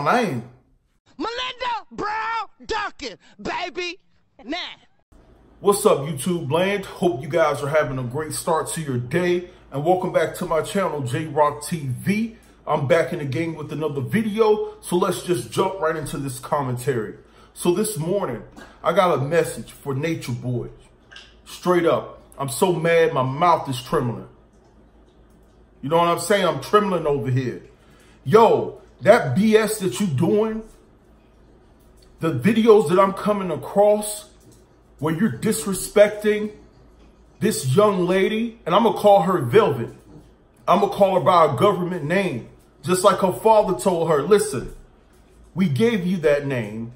my name. Melinda Brown Duncan, baby. Nah. What's up, YouTube land? Hope you guys are having a great start to your day. And welcome back to my channel, J-Rock TV. I'm back in the game with another video. So let's just jump right into this commentary. So this morning, I got a message for Nature Boy. Straight up, I'm so mad my mouth is trembling. You know what I'm saying? I'm trembling over here. Yo, that BS that you doing, the videos that I'm coming across where you're disrespecting this young lady, and I'm going to call her Velvet. I'm going to call her by a government name, just like her father told her, listen, we gave you that name.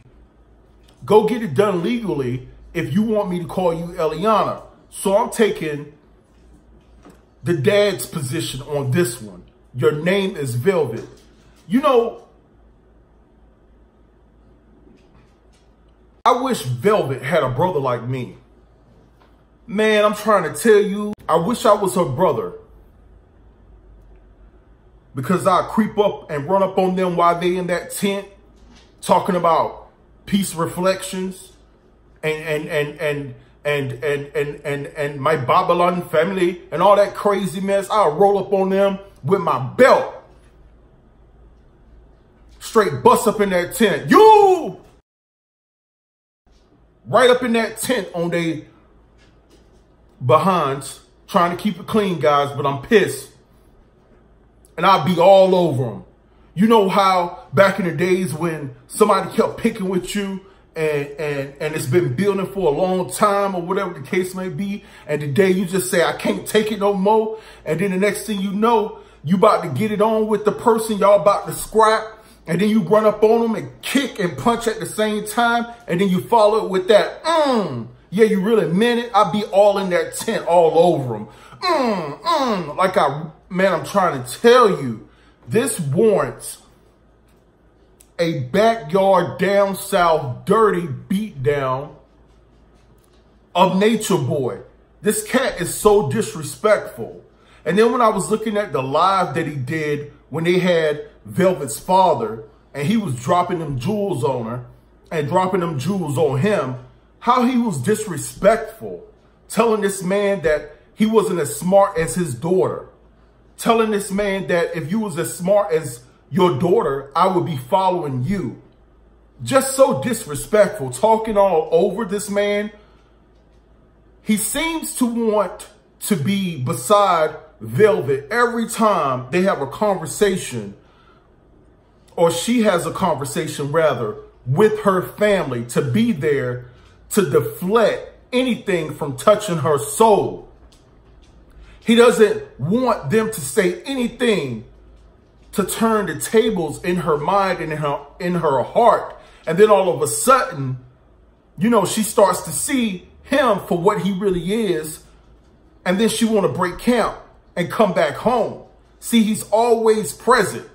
Go get it done legally if you want me to call you Eliana. So I'm taking the dad's position on this one. Your name is Velvet. You know, I wish Velvet had a brother like me. Man, I'm trying to tell you, I wish I was her brother. Because I creep up and run up on them while they in that tent talking about peace reflections and my Babylon family and all that crazy mess. I'll roll up on them with my belt. Straight bust up in that tent. You! Right up in that tent on they behinds, trying to keep it clean, guys, but I'm pissed. And I'll be all over them. You know how back in the days when somebody kept picking with you and it's been building for a long time or whatever the case may be, and today you just say, I can't take it no more, and then the next thing you know, you about to get it on with the person, y'all about to scrap, and then you run up on them and kick and punch at the same time. And then you follow it with that, yeah, you really meant it. I'll be all in that tent all over them. Man, I'm trying to tell you, this warrants a backyard down south dirty beatdown of Nature Boy. This cat is so disrespectful. And then when I was looking at the live that he did when they had Velvet's father, and he was dropping them jewels on her and dropping them jewels on him, how he was disrespectful, telling this man that he wasn't as smart as his daughter, telling this man that if you was as smart as your daughter, I would be following you. Just so disrespectful, talking all over this man. He seems to want to be beside Velvet every time they have a conversation, or she has a conversation rather, with her family, to be there to deflect anything from touching her soul. He doesn't want them to say anything to turn the tables in her mind and in her heart. And then all of a sudden, you know, she starts to see him for what he really is. And then she want to break camp and come back home. See, he's always present.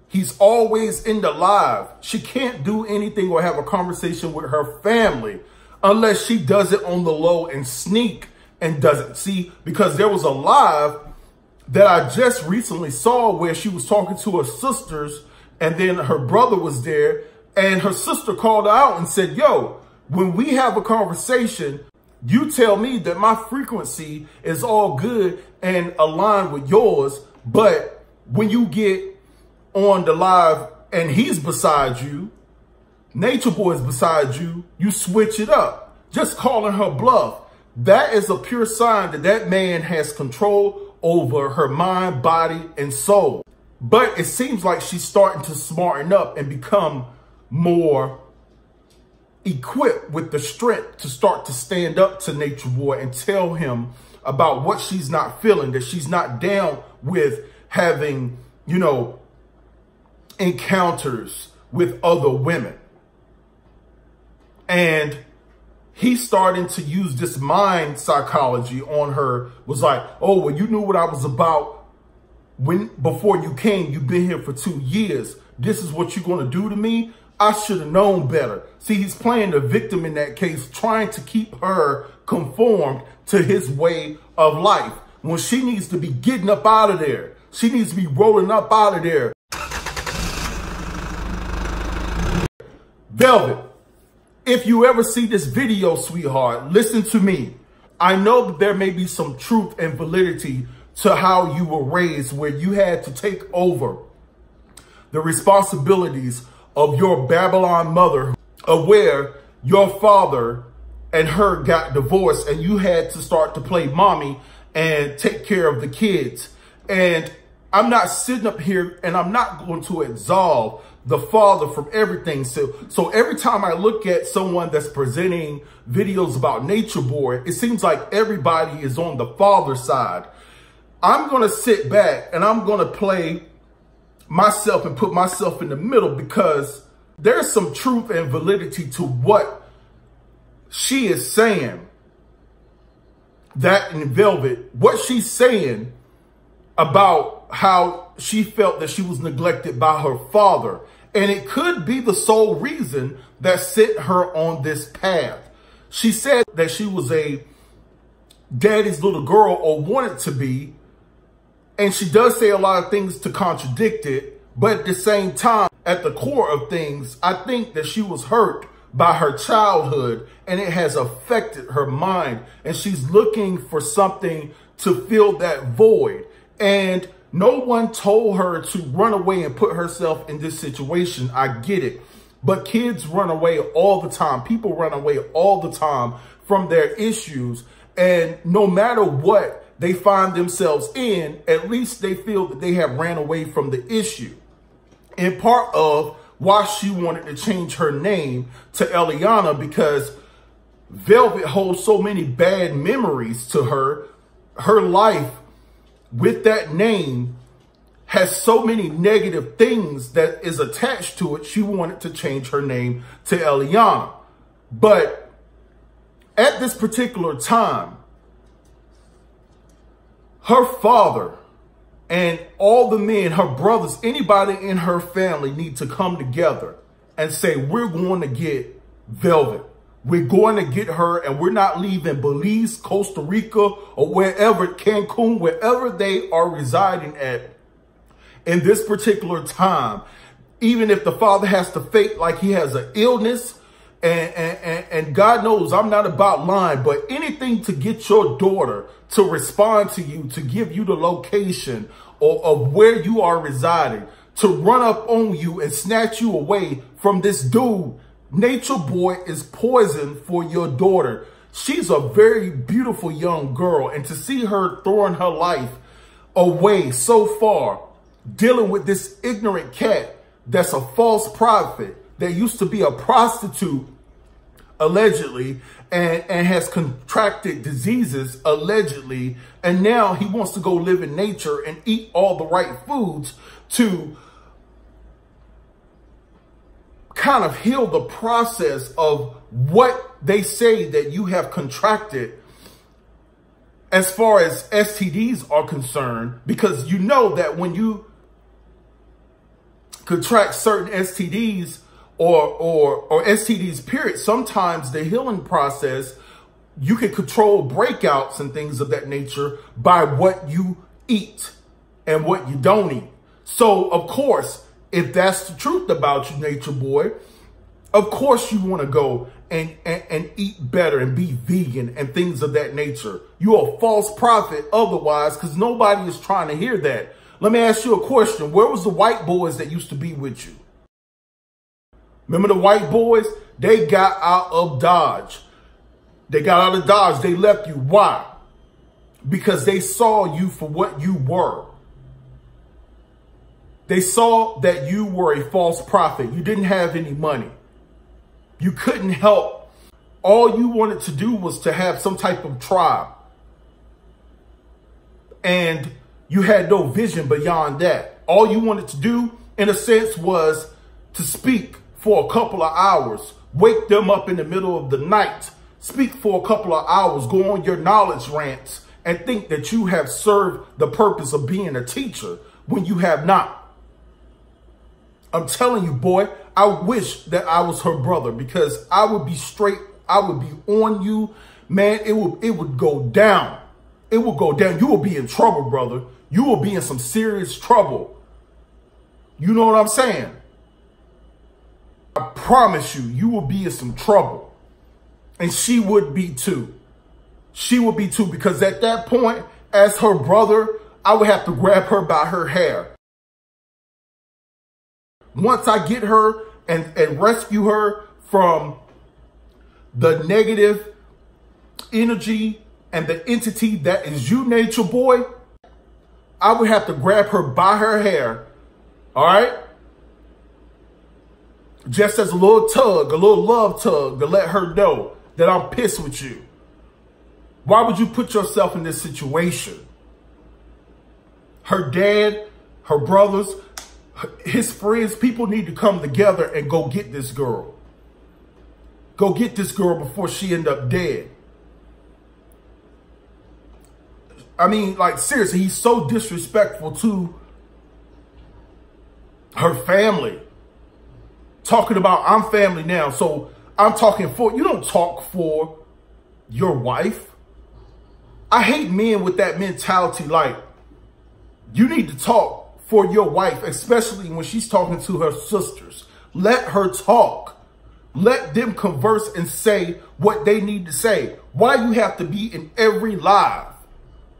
He's always in the live. She can't do anything or have a conversation with her family unless she does it on the low and sneak and doesn't. See, because there was a live that I just recently saw where she was talking to her sisters, and then her brother was there, and her sister called her out and said, yo, when we have a conversation, you tell me that my frequency is all good and aligned with yours, but when you get on the live and he's beside you, Nature Boy is beside you, you switch it up, just calling her bluff. That is a pure sign that that man has control over her mind, body, and soul. But it seems like she's starting to smarten up and become more equipped with the strength to start to stand up to Nature Boy and tell him about what she's not feeling, that she's not down with having, you know, encounters with other women. And he's starting to use this mind psychology on her, was like, oh, well, you knew what I was about before you came. You've been here for 2 years. This is what you're going to do to me? I should have known better. See, he's playing the victim in that case, trying to keep her conformed to his way of life when she needs to be getting up out of there. She needs to be rolling up out of there. Velvet, if you ever see this video, sweetheart, listen to me. I know that there may be some truth and validity to how you were raised, where you had to take over the responsibilities of your Babylon mother, of where your father and her got divorced and you had to start to play mommy and take care of the kids. And I'm not sitting up here and I'm not going to absolve the father from everything. So every time I look at someone that's presenting videos about Nature Boy, it seems like everybody is on the father side. I'm going to sit back and I'm going to play myself and put myself in the middle, because there's some truth and validity to what she is saying. That in Velvet, what she's saying about how she felt that she was neglected by her father. And it could be the sole reason that sent her on this path. She said that she was a daddy's little girl, or wanted to be. And she does say a lot of things to contradict it. But at the same time, at the core of things, I think that she was hurt by her childhood and it has affected her mind. And she's looking for something to fill that void. And no one told her to run away and put herself in this situation. I get it. But kids run away all the time. People run away all the time from their issues. And no matter what they find themselves in, at least they feel that they have ran away from the issue. And part of why she wanted to change her name to Eliana, because Velvet holds so many bad memories to her. Her life with that name has so many negative things that is attached to it. She wanted to change her name to Eliana. But at this particular time, her father and all the men, her brothers, anybody in her family need to come together and say, we're going to get Velvet. We're going to get her, and we're not leaving Belize, Costa Rica, or wherever, Cancun, wherever they are residing at in this particular time. Even if the father has to fake like he has an illness, and God knows I'm not about lying, but anything to get your daughter to respond to you, to give you the location of where you are residing, to run up on you and snatch you away from this dude. Nature Boy is poison for your daughter. She's a very beautiful young girl, and to see her throwing her life away so far, dealing with this ignorant cat that's a false prophet, that used to be a prostitute, allegedly, and has contracted diseases, allegedly, and now he wants to go live in nature and eat all the right foods to kind of heal the process of what they say that you have contracted as far as STDs are concerned, because you know that when you contract certain STDs or STDs, period, sometimes the healing process, you can control breakouts and things of that nature by what you eat and what you don't eat. So, of course, if that's the truth about you, Nature Boy, of course you want to go and eat better and be vegan and things of that nature. You're a false prophet otherwise, because nobody is trying to hear that. Let me ask you a question. Where was the white boys that used to be with you? Remember the white boys? They got out of Dodge. They got out of Dodge. They left you. Why? Because they saw you for what you were. They saw that you were a false prophet. You didn't have any money. You couldn't help. All you wanted to do was to have some type of tribe. And you had no vision beyond that. All you wanted to do, in a sense, was to speak for a couple of hours, wake them up in the middle of the night, speak for a couple of hours, go on your knowledge rants, and think that you have served the purpose of being a teacher when you have not. I'm telling you, boy, I wish that I was her brother, because I would be straight. I would be on you, man. It would go down. It will go down. You will be in trouble, brother. You will be in some serious trouble. You know what I'm saying? I promise you, you will be in some trouble. And she would be too. She would be too, because at that point, as her brother, I would have to grab her by her hair. Once I get her and rescue her from the negative energy and the entity that is you, Nature Boy, I would have to grab her by her hair, all right? Just as a little tug, a little love tug to let her know that I'm pissed with you. Why would you put yourself in this situation? Her dad, her brothers, his friends, people need to come together and go get this girl. Go get this girl before she end up dead. I mean, like, seriously, he's so disrespectful to her family. Talking about, I'm family now, so I'm talking for, you don't talk for your wife. I hate men with that mentality, like, you need to talk for your wife, especially when she's talking to her sisters. Let her talk. Let them converse and say what they need to say. Why you have to be in every live?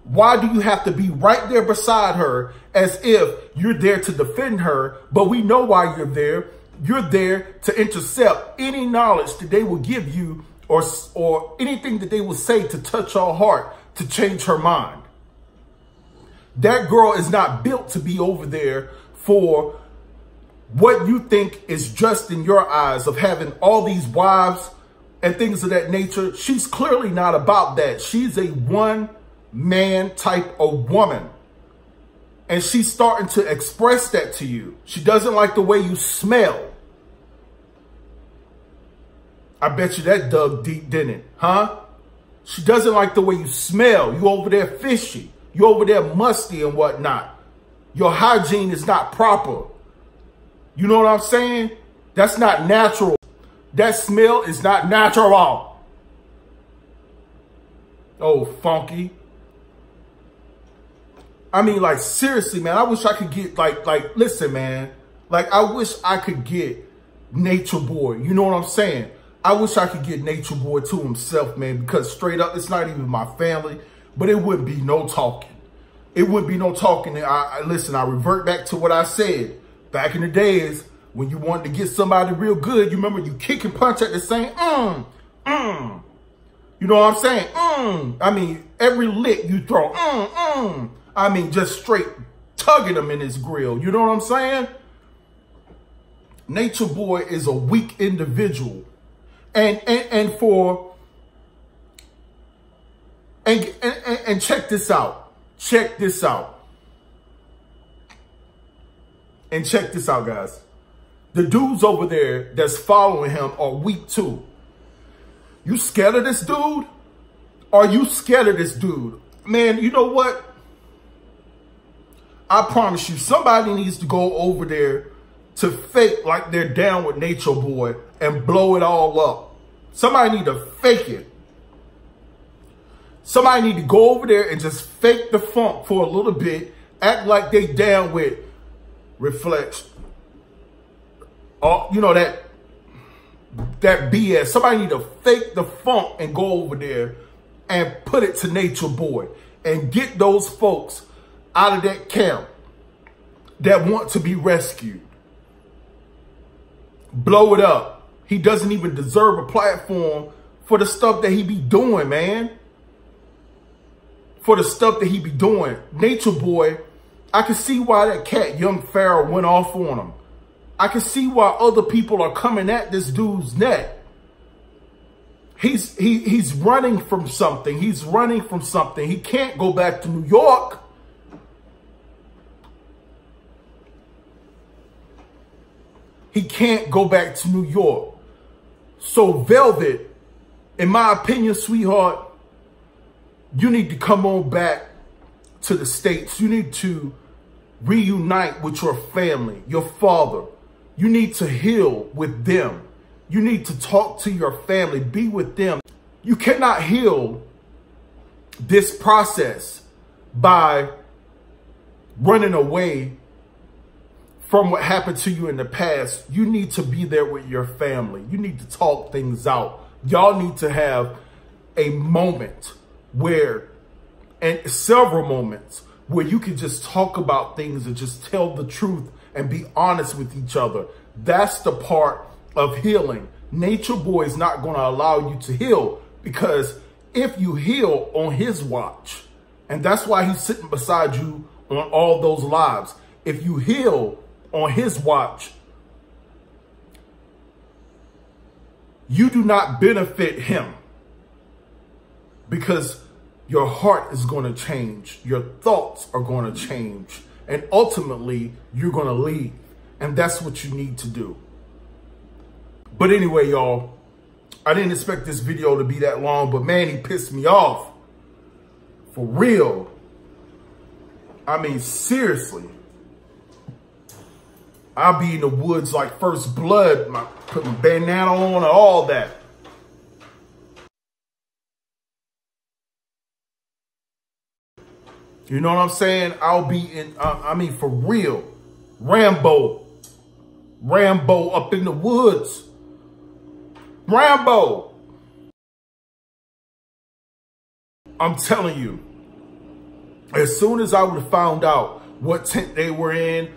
Why do you have to be right there beside her as if you're there to defend her? But we know why you're there. You're there to intercept any knowledge that they will give you or anything that they will say to touch her heart, to change her mind. That girl is not built to be over there for what you think is just in your eyes of having all these wives and things of that nature. She's clearly not about that. She's a one-man type of woman. And she's starting to express that to you. She doesn't like the way you smell. I bet you that dug deep, didn't it? Huh? She doesn't like the way you smell. You over there fishy. You over there musty and whatnot. Your hygiene is not proper. You know what I'm saying? That's not natural. That smell is not natural. Oh, funky. I mean, like, seriously, man, I wish I could get, like, listen, man. Like, I wish I could get Nature Boy. You know what I'm saying? I wish I could get Nature Boy to himself, man, because straight up, it's not even my family, but it wouldn't be no talking. It wouldn't be no talking. Listen, I revert back to what I said. Back in the days, when you wanted to get somebody real good, you remember you kick and punch at the same, You know what I'm saying? I mean, every lick you throw, I mean, just straight tugging him in his grill. You know what I'm saying? Nature Boy is a weak individual. And check this out. Check this out. And check this out, guys. The dudes over there that's following him are weak too. You scared of this dude? Are you scared of this dude? Man, you know what? I promise you, somebody needs to go over there to fake like they're down with Nature Boy and blow it all up. Somebody need to fake it. Somebody need to go over there and just fake the funk for a little bit, act like they down with Reflex. You know, that BS. Somebody need to fake the funk and go over there and put it to Nature Boy and get those folks out of that camp that want to be rescued. Blow it up. He doesn't even deserve a platform for the stuff that he be doing, man. For the stuff that he be doing. Nature Boy, I can see why that cat, Young Pharaoh, went off on him. I can see why other people are coming at this dude's neck. He's running from something. He's running from something. He can't go back to New York. He can't go back to New York. So Velvet, in my opinion, sweetheart, you need to come on back to the States. You need to reunite with your family, your father. You need to heal with them. You need to talk to your family, be with them. You cannot heal this process by running away from what happened to you in the past, you need to be there with your family. You need to talk things out. Y'all need to have a moment where, and several moments where you can just talk about things and just tell the truth and be honest with each other. That's the part of healing. Nature Boy is not going to allow you to heal, because if you heal on his watch, and that's why he's sitting beside you on all those lives, if you heal on his watch, you do not benefit him, because your heart is going to change. Your thoughts are going to change. And ultimately, you're going to leave. And that's what you need to do. But anyway, y'all, I didn't expect this video to be that long, but man, he pissed me off. For real. I mean, seriously. I'll be in the woods like First Blood, putting bandana on and all that. You know what I'm saying? I'll be in, I mean, for real. Rambo up in the woods. Rambo. I'm telling you, as soon as I would have found out what tent they were in,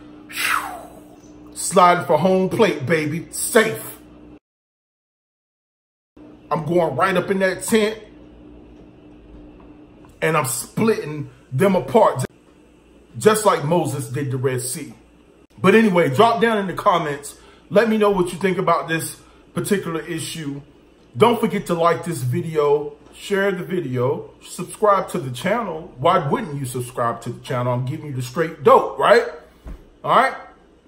sliding for home plate, baby, safe. I'm going right up in that tent and I'm splitting them apart, just like Moses did the Red Sea. But anyway, drop down in the comments. Let me know what you think about this particular issue. Don't forget to like this video, share the video, subscribe to the channel. Why wouldn't you subscribe to the channel? I'm giving you the straight dope, right? All right.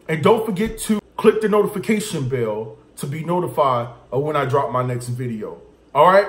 And don't forget to click the notification bell to be notified of when I drop my next video. All right.